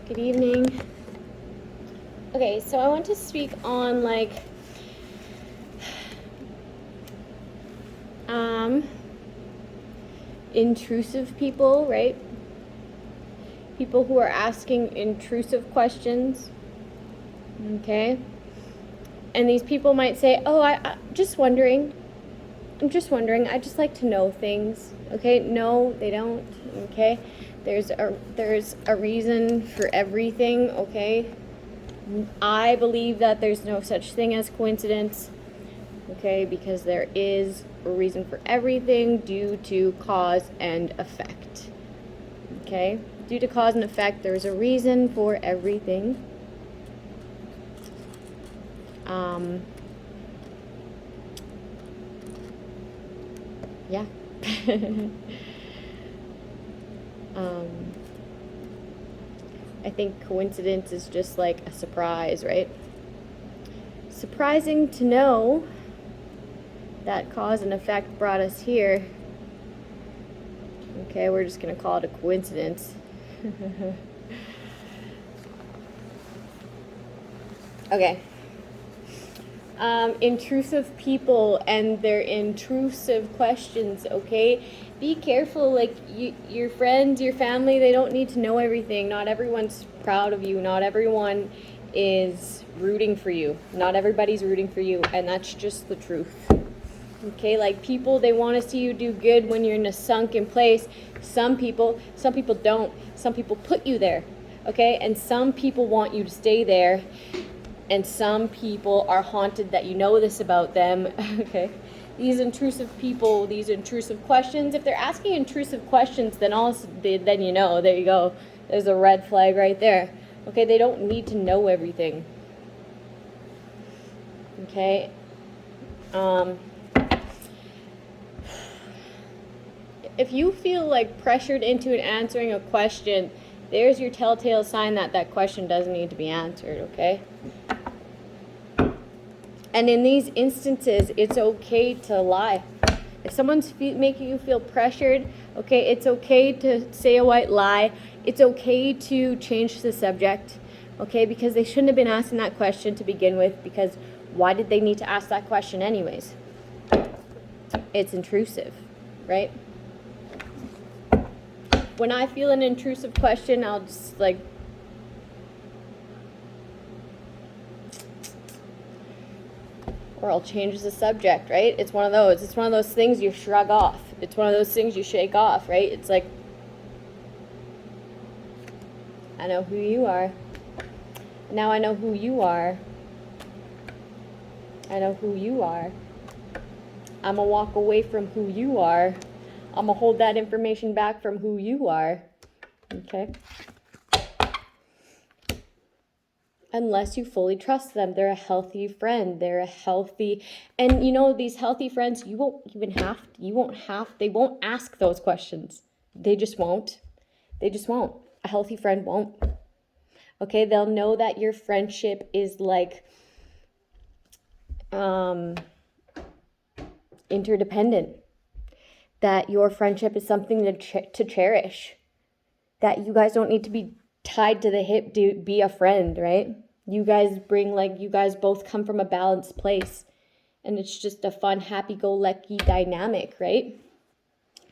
Good evening. Okay, so I want to speak on intrusive people, right? People who are asking intrusive questions. Okay? And these people might say, "Oh, I'm just wondering. I'm just wondering. I just like to know things." Okay? No, they don't. Okay? There's a reason for everything, okay? I believe that there's no such thing as coincidence, okay, because there is a reason for everything due to cause and effect, okay? Due to cause and effect, there's a reason for everything. Yeah. I think coincidence is just like a surprise, right? Surprising to know that cause and effect brought us here. Okay, we're just gonna call it a coincidence. Okay. Intrusive people and their intrusive questions, okay? Be careful, like, your friends, your family, they don't need to know everything. Not everyone's proud of you. Not everyone is rooting for you. Not everybody's rooting for you, and that's just the truth. Okay, like, people, they want to see you do good when you're in a sunken place. Some people don't. Some people put you there, okay? And some people want you to stay there. And some people are haunted that you know this about them, okay? These intrusive people, these intrusive questions, if they're asking intrusive questions, then then you know, there you go. There's a red flag right there. Okay, they don't need to know everything. Okay? If you feel like pressured into answering a question, there's your telltale sign that that question doesn't need to be answered, okay? And in these instances, it's okay to lie. If someone's making you feel pressured, okay, it's okay to say a white lie. It's okay to change the subject, okay, because they shouldn't have been asking that question to begin with, because why did they need to ask that question anyways? It's intrusive, right? When I feel an intrusive question, I'll just or I'll change the subject, right? It's one of those things you shrug off. It's one of those things you shake off, right? It's like, I know who you are. Now I know who you are. I know who you are. I'm gonna walk away from who you are. I'm gonna hold that information back from who you are. Okay? Unless you fully trust them. They're a healthy friend. They're a healthy, and these healthy friends, they won't ask those questions. They just won't. They just won't. A healthy friend won't. Okay, they'll know that your friendship is like interdependent. That your friendship is something to cherish. That you guys don't need to be tied to the hip to be a friend, right? You guys both come from a balanced place. And it's just a fun, happy-go-lucky dynamic, right?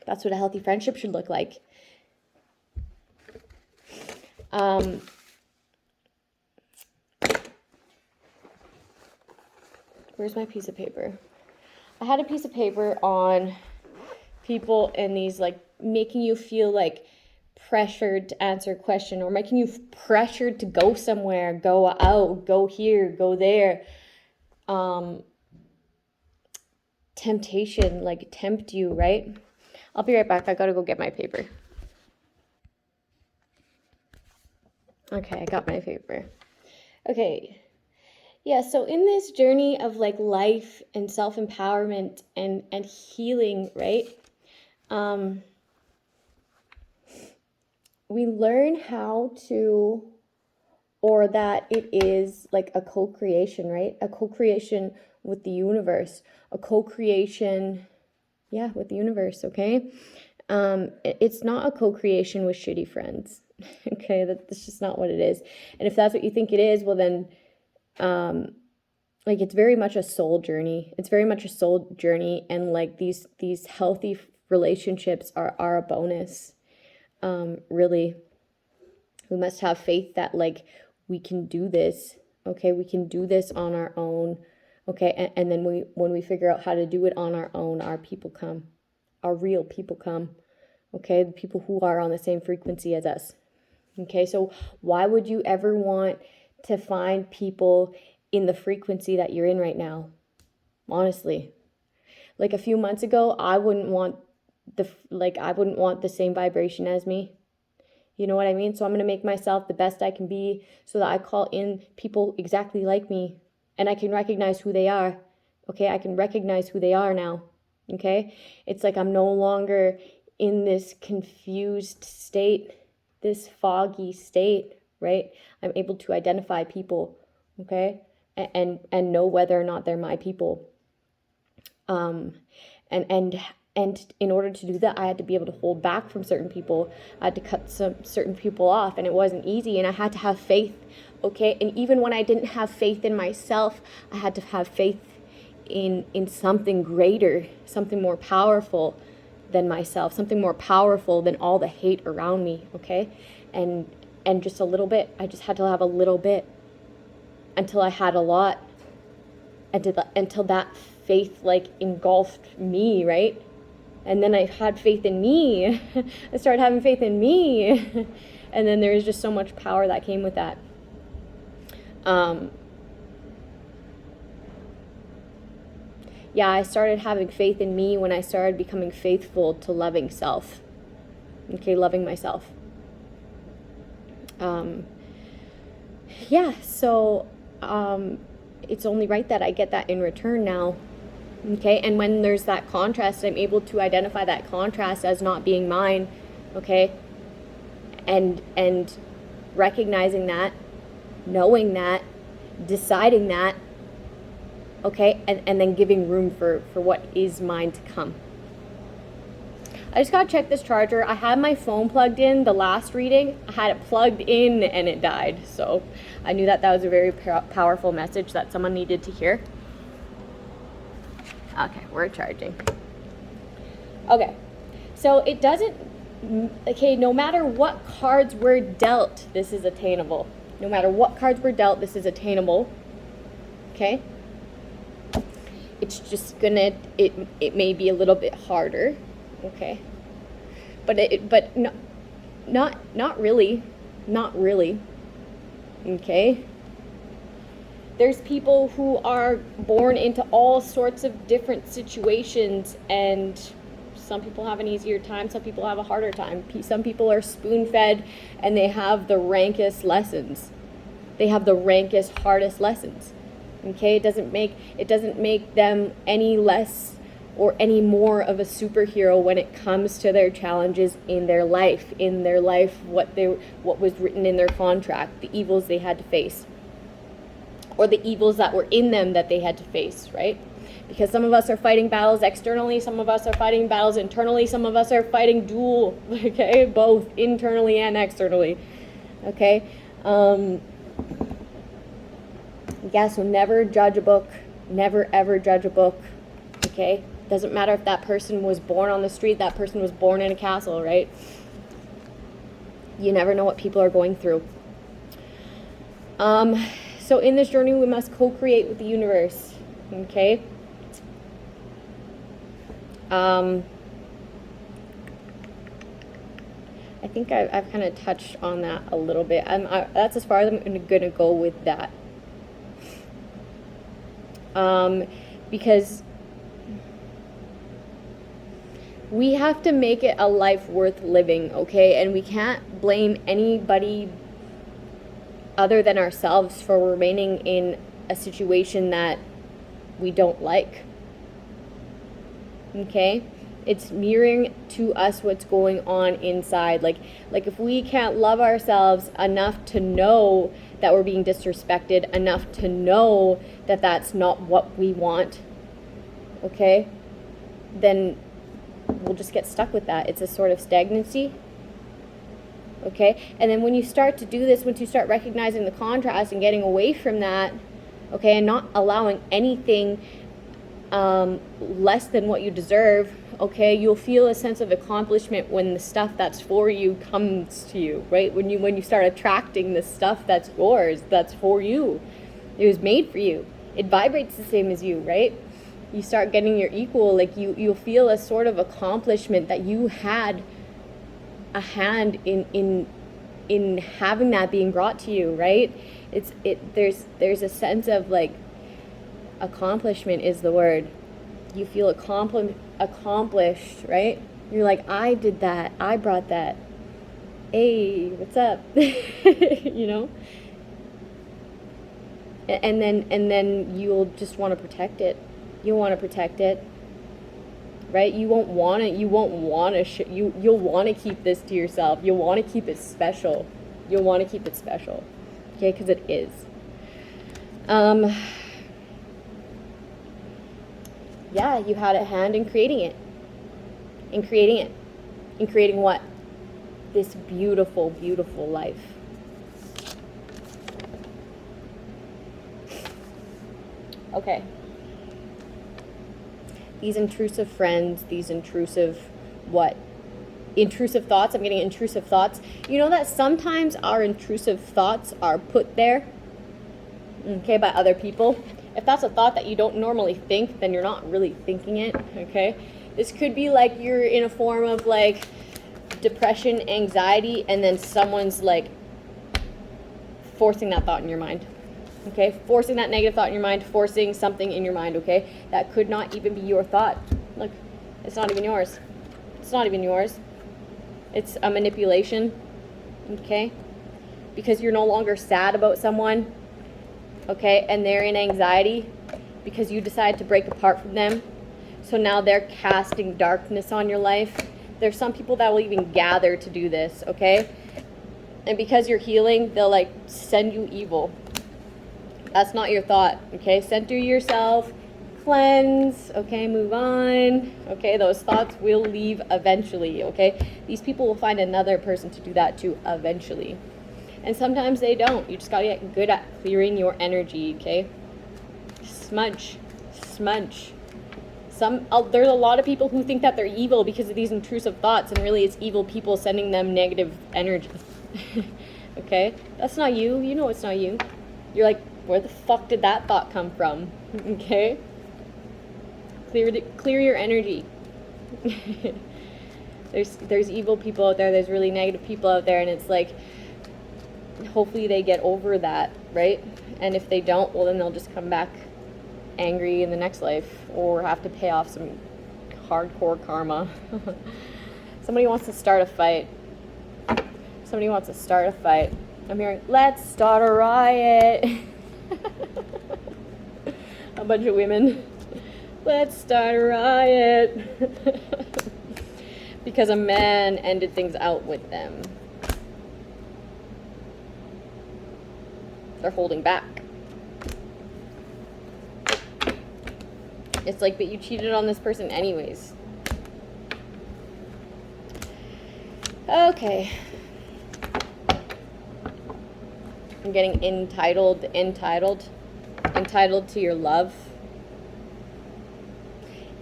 That's what a healthy friendship should look like. Where's my piece of paper? I had a piece of paper on people and these, making you feel pressured to answer a question, or making you pressured to go somewhere, go out, go here, go there. Temptation, tempt you, right? I'll be right back. I gotta go get my paper. Okay, I got my paper. Okay. Yeah, so in this journey of life and self-empowerment and healing, right? We learn how to, or that it is a co-creation, right? A co-creation with the universe, a co-creation, with the universe, okay? It's not a co-creation with shitty friends. Okay, that's just not what it is. And if that's what you think it is, well then, like, it's very much a soul journey. It's very much a soul journey, and like these healthy relationships are a bonus. Really, we must have faith that like we can do this. Okay, we can do this on our own. Okay, and then when we figure out how to do it on our own, our people come, our real people come. Okay, the people who are on the same frequency as us. Okay, so why would you ever want to find people in the frequency that you're in right now? Honestly, like a few months ago, I wouldn't want the same vibration as me. You know what I mean? So I'm going to make myself the best I can be so that I call in people exactly like me, and I can recognize who they are. Okay, I can recognize who they are now. Okay, it's like I'm no longer in this confused state, this foggy state, right? I'm able to identify people, okay, and know whether or not they're my people. And in order to do that, I had to be able to hold back from certain people. I had to cut certain people off, and it wasn't easy, and I had to have faith, okay? And even when I didn't have faith in myself, I had to have faith in something greater, something more powerful than myself, something more powerful than all the hate around me, okay? And just a little bit. I just had to have a little bit until I had a lot, until that faith like engulfed me, right? And then I had faith in me. I started having faith in me. And then there was just so much power that came with that. Yeah, I started having faith in me when I started becoming faithful to loving self. Okay, loving myself. Yeah, so it's only right that I get that in return now. Okay, and when there's that contrast, I'm able to identify that contrast as not being mine, okay, and recognizing that, knowing that, deciding that, okay, and then giving room for what is mine to come. I just gotta check this charger. I had my phone plugged in the last reading. I had it plugged in and it died, so I knew that was a very powerful message that someone needed to hear. Okay, we're charging. Okay, so it doesn't, okay, no matter what cards were dealt, this is attainable. No matter what cards were dealt, this is attainable. Okay? It's just gonna, it may be a little bit harder. Okay? But not really. Not really. Okay? There's people who are born into all sorts of different situations, and some people have an easier time, some people have a harder time. Some people are spoon-fed and they have the rankest lessons. They have the rankest, hardest lessons. Okay, it doesn't make them any less or any more of a superhero when it comes to their challenges in their life, what was written in their contract, the evils they had to face, or the evils that were in them that they had to face, right? Because some of us are fighting battles externally, some of us are fighting battles internally, some of us are fighting dual, okay, both internally and externally, okay? Yeah, so never judge a book, never ever judge a book, okay? Doesn't matter if that person was born on the street, that person was born in a castle, right? You never know what people are going through. So in this journey, we must co-create with the universe, okay? I think I've kind of touched on that a little bit. That's as far as I'm going to go with that. Because we have to make it a life worth living, okay? And we can't blame anybody other than ourselves for remaining in a situation that we don't like, okay? It's mirroring to us what's going on inside. Like if we can't love ourselves enough to know that we're being disrespected, enough to know that that's not what we want, okay? Then we'll just get stuck with that. It's a sort of stagnancy. Okay, and then when you start to do this, once you start recognizing the contrast and getting away from that, okay, and not allowing anything less than what you deserve, okay, you'll feel a sense of accomplishment when the stuff that's for you comes to you, right? When you start attracting the stuff that's yours, that's for you, it was made for you, it vibrates the same as you, right? You start getting your equal, like you'll feel a sort of accomplishment that you had a hand in having that being brought to you, right? There's a sense of like accomplishment is the word. You feel accomplished, right? You're like, I did that, I brought that, hey, what's up? You know, and then you'll just want to protect it. You'll want to protect it, right? You'll want to keep this to yourself. You'll want to keep it special. You'll want to keep it special, okay? Because it is. Yeah, you had a hand in creating it. In creating what? This beautiful, beautiful life. Okay. These intrusive friends, these intrusive what? Intrusive thoughts. I'm getting intrusive thoughts. You know that sometimes our intrusive thoughts are put there, okay, by other people. If that's a thought that you don't normally think, then you're not really thinking it, okay? This could be like you're in a form of like depression, anxiety, and then someone's like forcing that thought in your mind, okay? Forcing that negative thought in your mind, forcing something in your mind, okay? That could not even be your thought. Look, it's not even yours. It's not even yours. It's a manipulation, okay? Because you're no longer sad about someone, okay, and they're in anxiety because you decide to break apart from them. So now they're casting darkness on your life. There's some people that will even gather to do this, okay? And because you're healing, they'll like send you evil. That's not your thought, okay? Center yourself, cleanse, okay, move on, okay? Those thoughts will leave eventually, okay? These people will find another person to do that to eventually. And sometimes they don't. You just gotta get good at clearing your energy, okay? Smudge. There's a lot of people who think that they're evil because of these intrusive thoughts, and really it's evil people sending them negative energy. Okay? That's not you. You know it's not you. You're like, where the fuck did that thought come from? Okay? Clear your energy. There's evil people out there. There's really negative people out there, and it's like, hopefully they get over that, right? And if they don't, well, then they'll just come back angry in the next life or have to pay off some hardcore karma. Somebody wants to start a fight. I'm hearing, let's start a riot. A bunch of women. Let's start a riot. Because a man ended things out with them. They're holding back. It's like, but you cheated on this person anyways. Okay. I'm getting entitled to your love.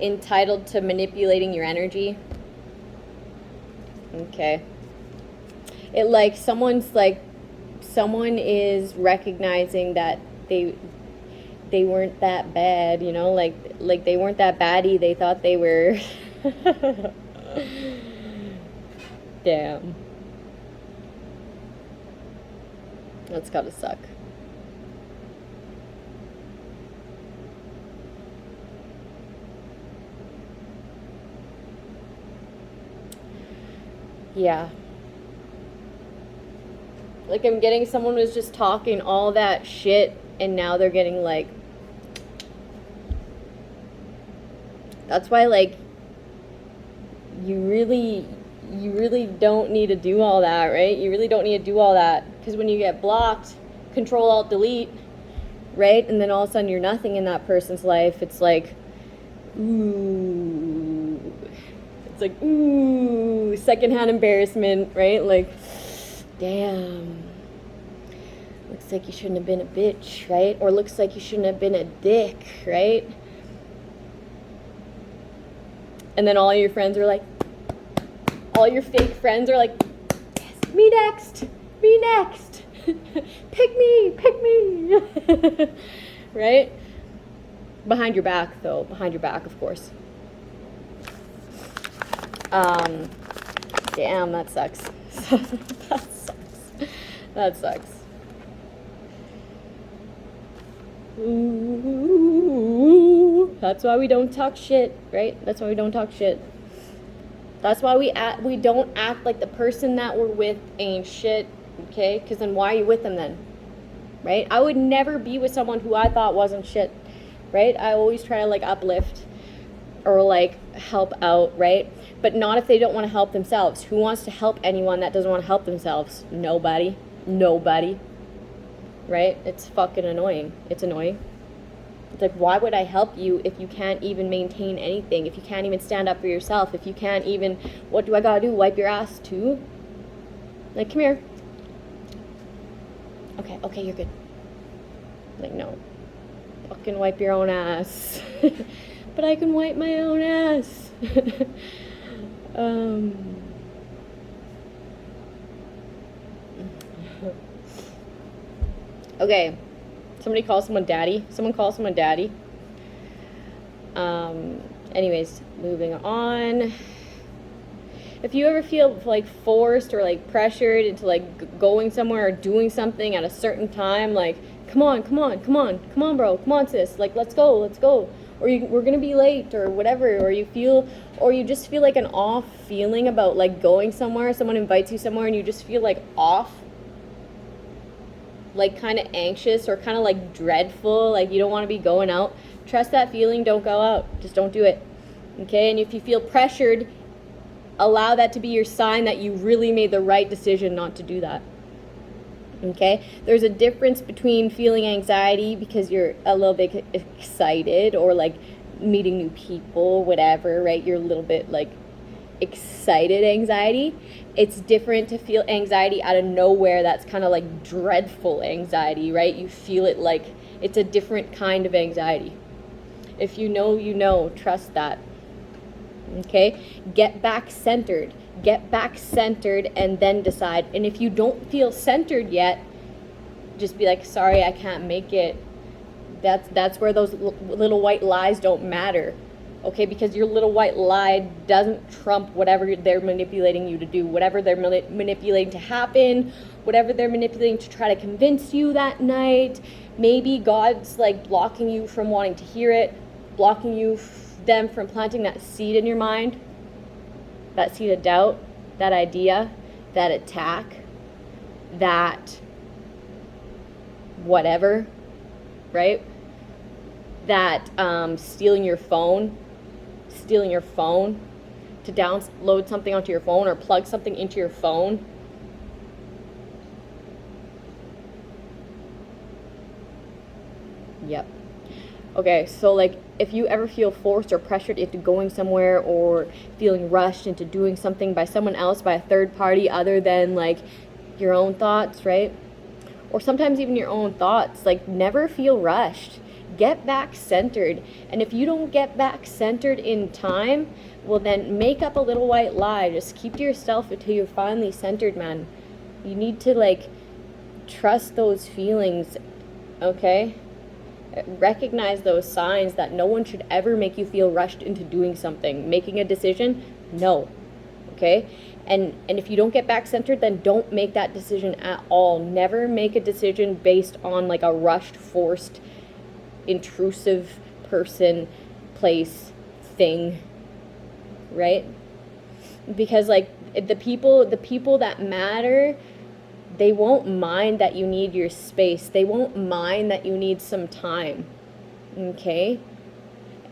Entitled to manipulating your energy. Okay. It like someone is recognizing that they weren't that bad, you know, like they weren't that baddie. They thought they were. Damn. That's gotta suck. Yeah. Like I'm getting someone was just talking all that shit and now they're getting like, that's why like you really don't need to do all that, right? You really don't need to do all that, because when you get blocked, Control Alt Delete, right? And then all of a sudden you're nothing in that person's life. It's like, ooh, like, ooh, secondhand embarrassment, right? Like, damn. Looks like you shouldn't have been a bitch, right? Or looks like you shouldn't have been a dick, right? And then all your friends are like, all your fake friends are like, yes, me next, me next. Pick me. Right? Behind your back, though. Behind your back, of course. Damn, that sucks. That sucks. Ooh, that's why we don't talk shit, right? That's why we don't talk shit. That's why we don't act like the person that we're with ain't shit, okay? Because then why are you with them then, right? I would never be with someone who I thought wasn't shit, right? I always try to like uplift or like help out, right? But not if they don't want to help themselves. Who wants to help anyone that doesn't want to help themselves? Nobody. Right? It's fucking annoying. It's annoying. It's like, why would I help you if you can't even maintain anything? If you can't even stand up for yourself? If you can't even, what do I gotta do? Wipe your ass too? Like, come here. Okay, you're good. Like, no. Fucking wipe your own ass. But I can wipe my own ass. Okay, somebody calls someone daddy. Someone calls someone daddy. Anyways, moving on. If you ever feel like forced or like pressured into like going somewhere or doing something at a certain time, like, come on, bro, come on, sis, like, let's go. Or we're gonna be late or whatever, or you just feel like an off feeling about like going somewhere. Someone invites you somewhere and you just feel like off, like kind of anxious or kind of like dreadful, like you don't want to be going out. Trust that feeling, don't go out, just don't do it, okay? And if you feel pressured, allow that to be your sign that you really made the right decision not to do that, okay? There's a difference between feeling anxiety because you're a little bit excited or like meeting new people, whatever, right? You're a little bit like excited anxiety. It's different to feel anxiety out of nowhere. That's kind of like dreadful anxiety, right? You feel it like it's a different kind of anxiety. If you know, you know, trust that. Okay? Get back centered and then decide. And if you don't feel centered yet, just be like, sorry, I can't make it. That's where those little white lies don't matter. Okay, because your little white lie doesn't trump whatever they're manipulating you to do, whatever they're manipulating to happen, whatever they're manipulating to try to convince you that night. Maybe God's like blocking you from wanting to hear it, blocking them from planting that seed in your mind, that seed of doubt, that idea, that attack, that whatever, right? That stealing your phone to download something onto your phone or plug something into your phone. Yep. Okay, so like if you ever feel forced or pressured into going somewhere or feeling rushed into doing something by someone else, by a third party other than like your own thoughts, right? Or sometimes even your own thoughts, like never feel rushed. Get back centered. And if you don't get back centered in time, well then make up a little white lie. Just keep to yourself until you're finally centered, man. You need to like trust those feelings, okay? Recognize those signs that no one should ever make you feel rushed into doing something. Making a decision, no, okay? And if you don't get back centered, then don't make that decision at all. Never make a decision based on like a rushed, forced, intrusive person, place, thing, right? Because like the people that matter, they won't mind that you need your space. They won't mind that you need some time, okay?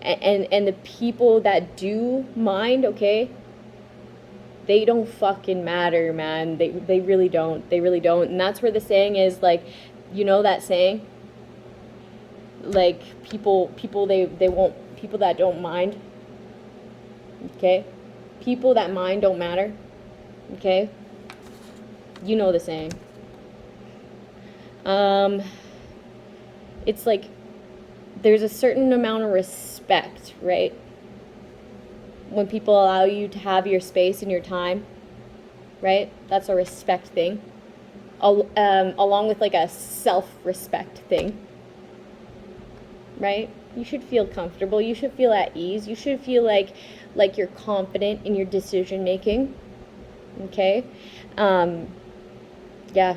And the people that do mind, okay, they don't fucking matter, man. They really don't. And that's where the saying is, like, you know that saying? Like people that don't mind, okay? People that mind don't matter. Okay? You know the saying. It's like there's a certain amount of respect, right? When people allow you to have your space and your time, right? That's a respect thing. Along with like a self-respect thing, right? You should feel comfortable. You should feel at ease. You should feel like you're confident in your decision making. Okay? Yeah.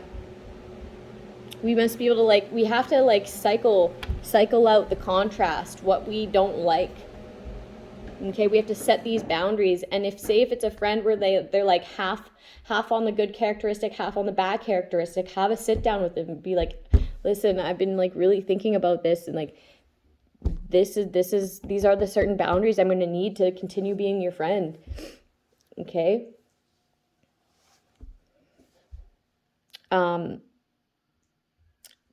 We must be able to we have to cycle out the contrast, what we don't like. Okay, we have to set these boundaries. And if it's a friend where they're like half on the good characteristic, half on the bad characteristic, have a sit down with them and be like, listen, I've been really thinking about this, and these are the certain boundaries I'm going to need to continue being your friend. Okay?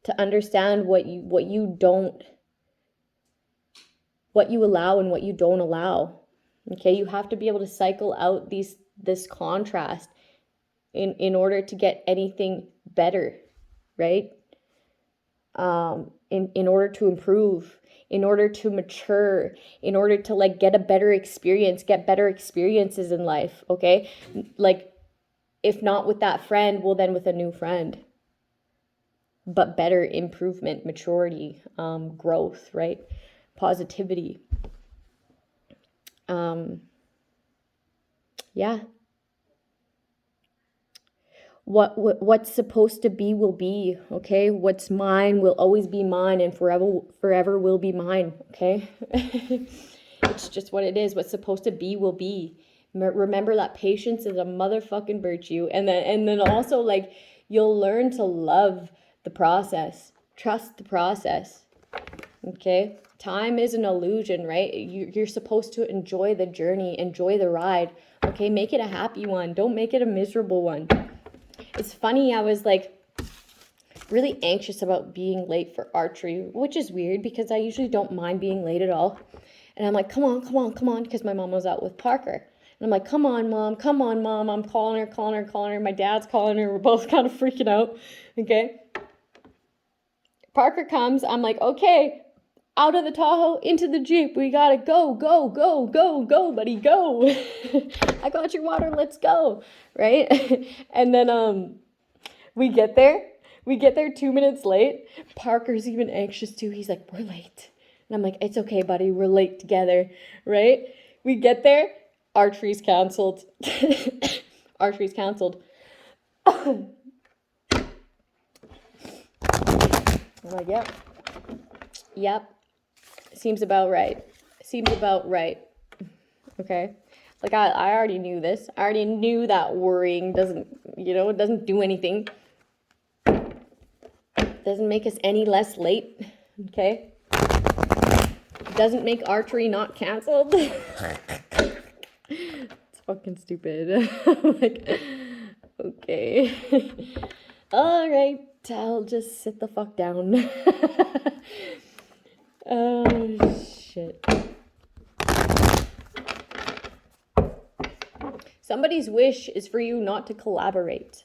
To understand what you allow and what you don't allow. Okay, you have to be able to cycle out this contrast in order to get anything better, right? In order to improve, in order to mature, in order to get a better experience, get better experiences in life, okay? If not with that friend, well then with a new friend. But better improvement, maturity, growth, right? Positivity. Yeah. What's supposed to be will be, okay? What's mine will always be mine, and forever will be mine, okay? It's just what it is. What's supposed to be will be. Remember that patience is a motherfucking virtue, and then also you'll learn to love the process. Trust the process. Okay? Time is an illusion, right? You're supposed to enjoy the journey, enjoy the ride. Okay? Make it a happy one. Don't make it a miserable one. It's funny, I was really anxious about being late for archery, which is weird because I usually don't mind being late at all. And I'm like, come on, because my mom was out with Parker. And I'm like, come on, mom. I'm calling her. My dad's calling her. We're both kind of freaking out. Okay? Parker comes. I'm like, okay, out of the Tahoe, into the Jeep. We gotta go, buddy, go. I got your water. Let's go. Right? And then we get there 2 minutes late. Parker's even anxious too. He's like, we're late. And I'm like, it's okay, buddy. We're late together. Right? We get there. Archery's canceled. Archery's canceled. I'm like, yep. Seems about right. Okay. I already knew this. I already knew that worrying it doesn't do anything. It doesn't make us any less late. Okay. It doesn't make archery not canceled. It's fucking stupid. Okay. All right. I'll just sit the fuck down. Oh, shit. Somebody's wish is for you not to collaborate.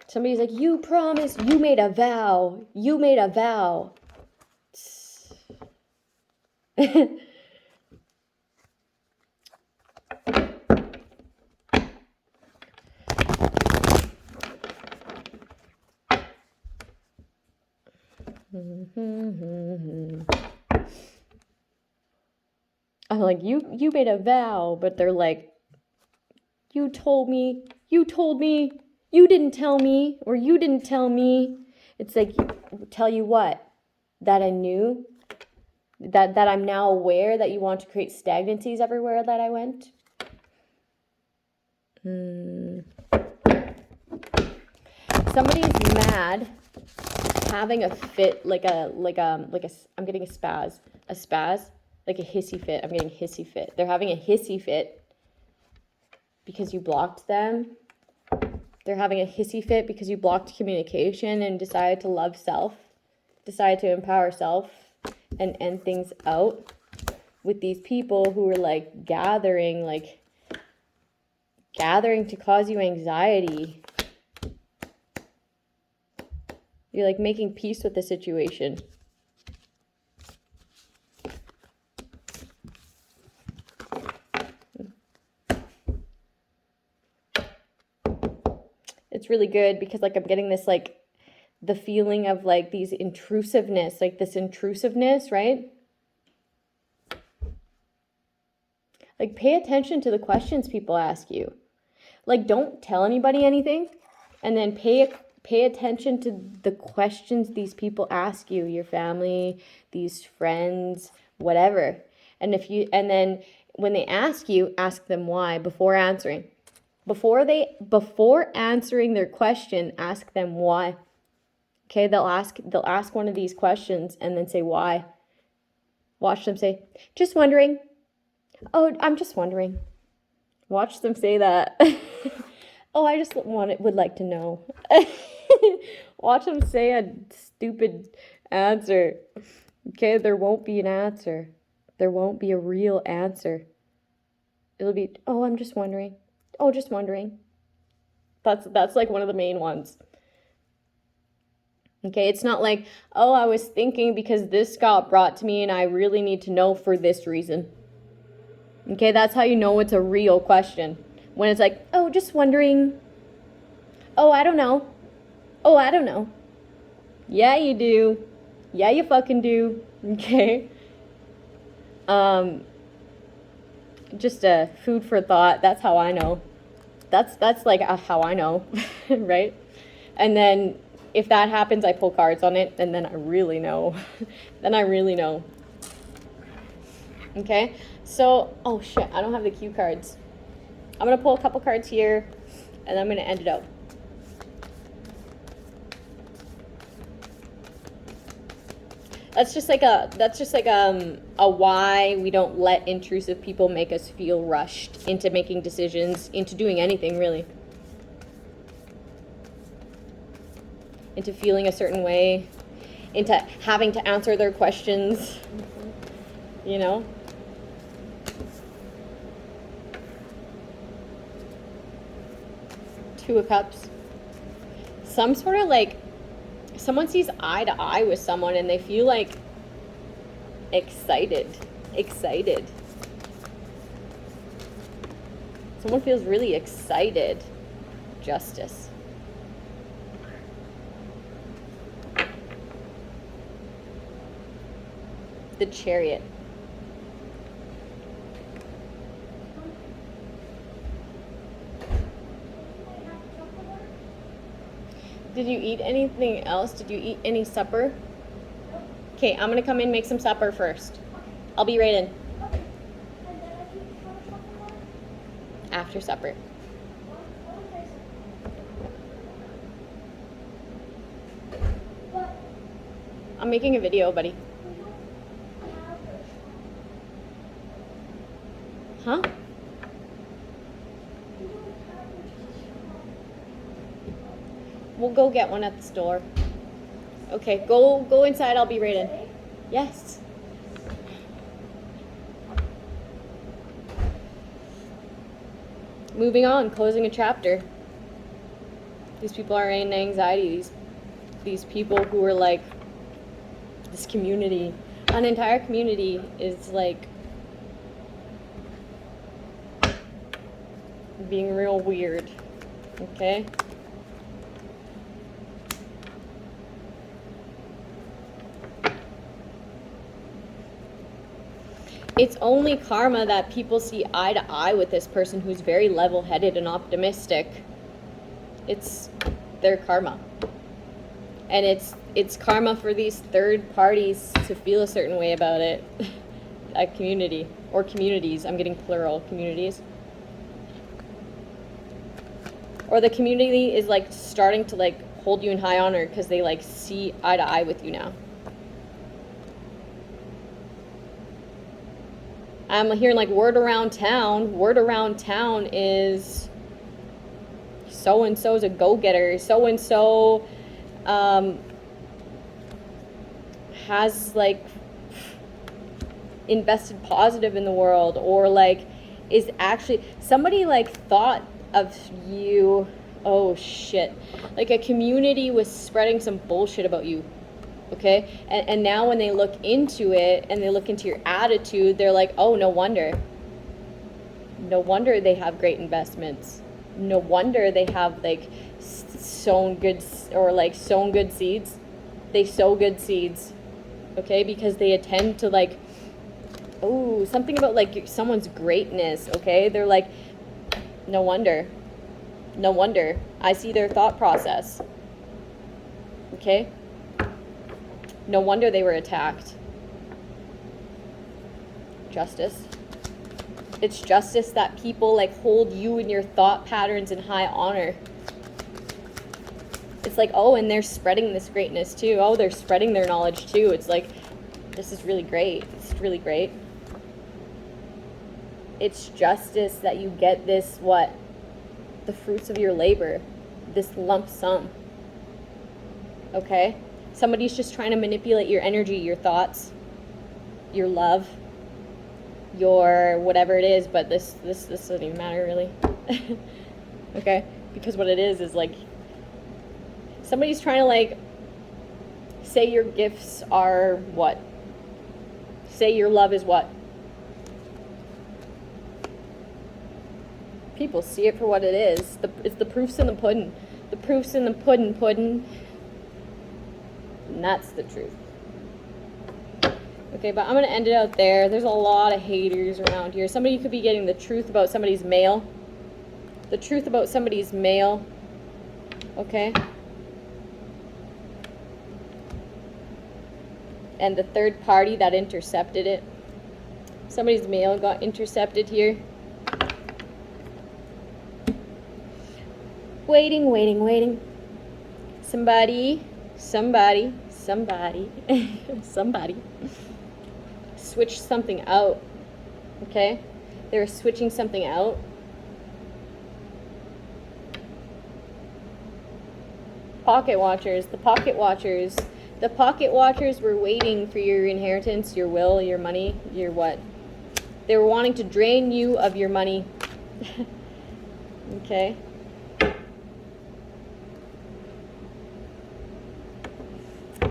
Somebody's like, you promised, you made a vow. I'm like, you made a vow, but they're like, you told me, you didn't tell me, or you didn't tell me. It's like, tell you what? That I knew? That I'm now aware that you want to create stagnancies everywhere that I went? Somebody's mad, having a fit, I'm getting a spaz, like a hissy fit. I'm getting hissy fit. They're having a hissy fit because you blocked them. They're having a hissy fit because you blocked communication and decided to love self, decided to empower self and end things out with these people who are like gathering to cause you anxiety. You're like making peace with the situation. It's really good because like I'm getting this like the feeling of like these intrusiveness, like this intrusiveness, right? Like pay attention to the questions people ask you. Like don't tell anybody anything, and then pay attention to the questions these people ask you, your family, these friends, whatever. And then when they ask you, ask them why before answering. Before answering their question, ask them why. Okay, they'll ask one of these questions and then say why. Watch them say, just wondering. Oh, I'm just wondering. Watch them say that. Oh, I just would like to know. Watch them say a stupid answer. Okay, there won't be an answer. There won't be a real answer. It'll be, oh, I'm just wondering. Oh, just wondering. That's like one of the main ones. Okay, it's not like, oh, I was thinking because this got brought to me and I really need to know for this reason. Okay, that's how you know it's a real question. When it's like, oh, just wondering. Oh, I don't know. Oh, I don't know. Yeah, you do. Yeah, you fucking do. Okay. Just a food for thought. That's how I know. That's like how I know, right? And then if that happens, I pull cards on it, and then I really know. Then I really know. Okay? So, oh shit, I don't have the cue cards. I'm going to pull a couple cards here, and I'm going to end it out. That's just like a why we don't let intrusive people make us feel rushed into making decisions, into doing anything really. Into feeling a certain way, into having to answer their questions, you know? Two of Cups. Some sort of like, someone sees eye to eye with someone and they feel like excited. Someone feels really excited. Justice. The Chariot. Did you eat anything else? Did you eat any supper? Okay, I'm gonna come in and make some supper first. I'll be right in. After supper. I'm making a video, buddy. Huh? We'll go get one at the store. Okay, go inside. I'll be right in. Yes. Moving on, closing a chapter. These people are in anxiety. These people who are like, this community, an entire community is like being real weird. Okay? It's only karma that people see eye to eye with this person who's very level-headed and optimistic. It's their karma. And it's karma for these third parties to feel a certain way about it. A community, or communities. I'm getting plural, communities. Or the community is like starting to like hold you in high honor because they like see eye to eye with you now. I'm hearing like word around town. Word around town is so-and-so's a go-getter, so-and-so has like invested positive in the world, or like is actually somebody like thought of you. Oh shit, like a community was spreading some bullshit about you, okay, and now when they look into it and they look into your attitude, they're like, oh, no wonder they have great investments, no wonder they have like sown good seeds. They sow good seeds, okay, because they attend to like, oh, something about like someone's greatness, okay? They're like, no wonder I see their thought process, okay? No wonder they were attacked. Justice. It's justice that people like hold you and your thought patterns in high honor. It's like, oh, and they're spreading this greatness too. Oh, they're spreading their knowledge too. It's like, this is really great. It's really great. It's justice that you get this, what? The fruits of your labor. This lump sum. Okay? Somebody's just trying to manipulate your energy, your thoughts, your love, your whatever it is, but this doesn't even matter really. Okay? Because what it is like, somebody's trying to like, say your gifts are what? Say your love is what? People see it for what it is. It's the proof's in the pudding. The proof's in the pudding. And that's the truth. Okay, but I'm going to end it out there. There's a lot of haters around here. Somebody could be getting the truth about somebody's mail. The truth about somebody's mail. Okay? And the third party that intercepted it. Somebody's mail got intercepted here. Waiting. Somebody switch something out. Okay? They're switching something out. Pocket watchers. The pocket watchers were waiting for your inheritance, your will, your money, your what? They were wanting to drain you of your money. Okay?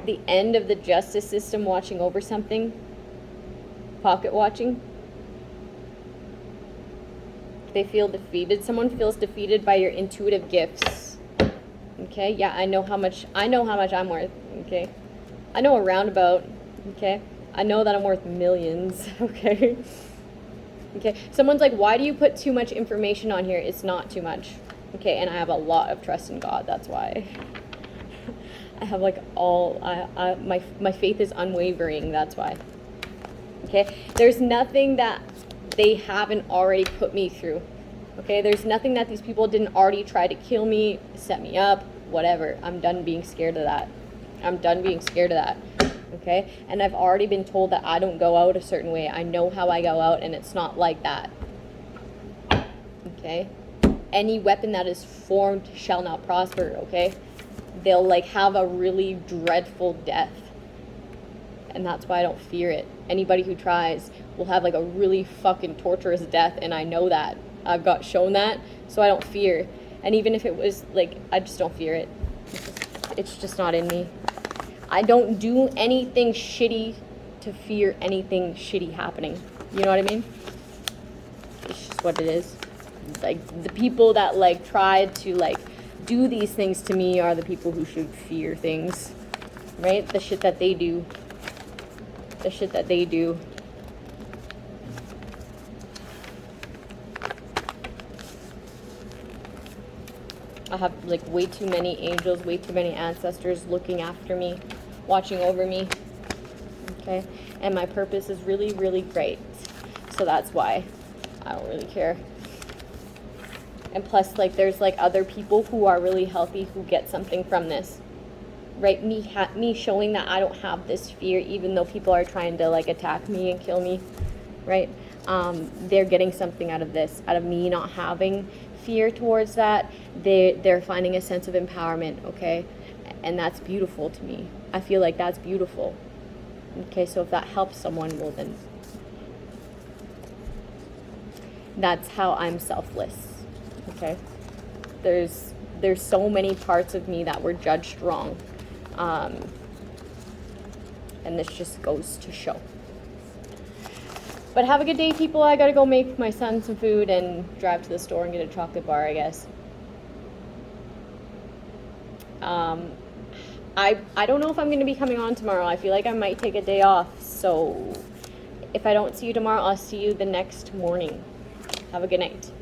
The end of the justice system watching over something. Pocket watching. They feel defeated. Someone feels defeated by your intuitive gifts. Okay? Yeah, I know how much I'm worth. Okay? I know a roundabout. Okay? I know that I'm worth millions. Okay? Okay? Someone's like, why do you put too much information on here? It's not too much. Okay? And I have a lot of trust in God. That's why. I have like my faith is unwavering. That's why. Okay? There's nothing that they haven't already put me through. Okay? There's nothing that these people didn't already try to kill me, set me up, whatever. I'm done being scared of that. Okay? And I've already been told that I don't go out a certain way. I know how I go out, and it's not like that. Okay? Any weapon that is formed shall not prosper. Okay? They'll like have a really dreadful death. And that's why I don't fear it. Anybody who tries will have like a really fucking torturous death, and I know that. I've got shown that, so I don't fear. And even if it was like, I just don't fear it. It's just not in me. I don't do anything shitty to fear anything shitty happening. You know what I mean? It's just what it is. Like the people that like tried to like do these things to me are the people who should fear things, right? The shit that they do. I have like way too many angels, way too many ancestors looking after me, watching over me. Okay? And my purpose is really, really great. So that's why I don't really care. And plus, like, there's, like, other people who are really healthy who get something from this. Right? Me showing that I don't have this fear, even though people are trying to, like, attack me and kill me. Right? They're getting something out of this. Out of me not having fear towards that, they're finding a sense of empowerment, okay? And that's beautiful to me. I feel like that's beautiful. Okay, so if that helps someone, well then, that's how I'm selfless, okay? There's so many parts of me that were judged wrong. And this just goes to show. But have a good day, people. I gotta go make my son some food and drive to the store and get a chocolate bar, I guess. I don't know if I'm going to be coming on tomorrow. I feel like I might take a day off. So if I don't see you tomorrow, I'll see you the next morning. Have a good night.